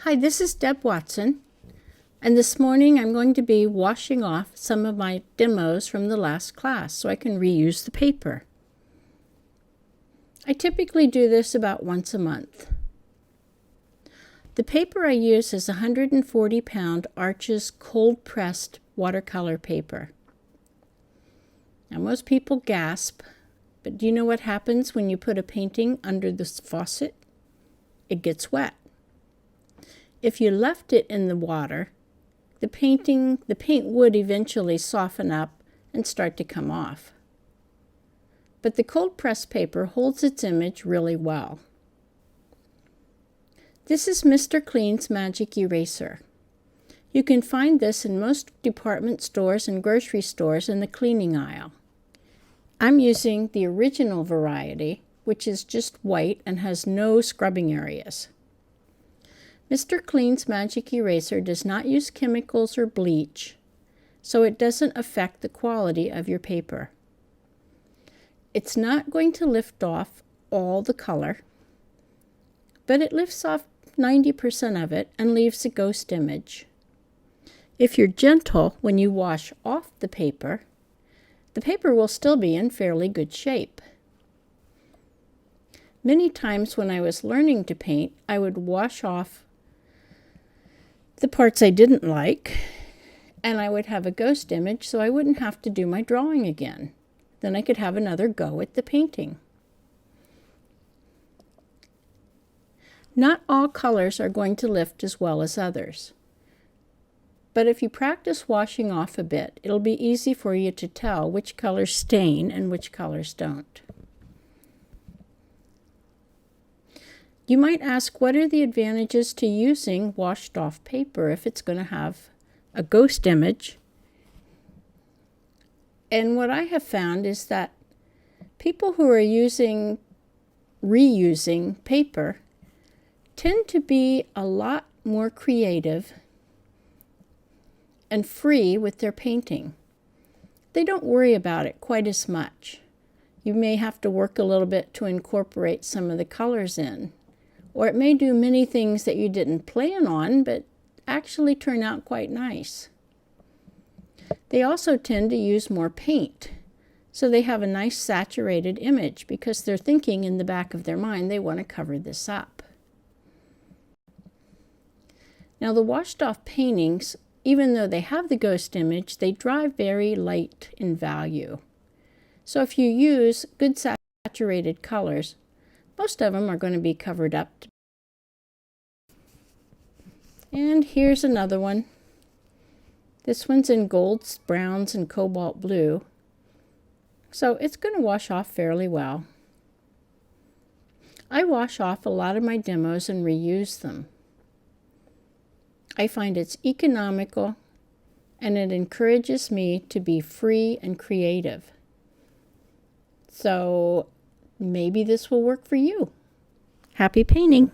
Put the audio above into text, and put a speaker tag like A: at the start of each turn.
A: Hi, this is Deb Watson, and this morning I'm going to be washing off some of my demos from the last class so I can reuse the paper. I typically do this about once a month. The paper I use is 140-pound Arches cold-pressed watercolor paper. Now, most people gasp, but do you know what happens when you put a painting under the faucet? It gets wet. If you left it in the water, the paint would eventually soften up and start to come off. But the cold press paper holds its image really well. This is Mr. Clean's Magic Eraser. You can find this in most department stores and grocery stores in the cleaning aisle. I'm using the original variety, which is just white and has no scrubbing areas. Mr. Clean's Magic Eraser does not use chemicals or bleach, so it doesn't affect the quality of your paper. It's not going to lift off all the color, but it lifts off 90% of it and leaves a ghost image. If you're gentle when you wash off the paper will still be in fairly good shape. Many times when I was learning to paint, I would wash off the parts I didn't like, and I would have a ghost image so I wouldn't have to do my drawing again. Then I could have another go at the painting. Not all colors are going to lift as well as others. But if you practice washing off a bit, it'll be easy for you to tell which colors stain and which colors don't. You might ask, what are the advantages to using washed off paper if it's going to have a ghost image? And what I have found is that people who are reusing paper tend to be a lot more creative and free with their painting. They don't worry about it quite as much. You may have to work a little bit to incorporate some of the colors in. Or it may do many things that you didn't plan on, but actually turn out quite nice. They also tend to use more paint, so they have a nice saturated image because they're thinking in the back of their mind they want to cover this up. Now the washed off paintings, even though they have the ghost image, they dry very light in value. So if you use good saturated colors, most of them are going to be covered up. And here's another one. This one's in golds, browns, and cobalt blue. So it's going to wash off fairly well. I wash off a lot of my demos and reuse them. I find it's economical and it encourages me to be free and creative. So maybe this will work for you. Happy painting!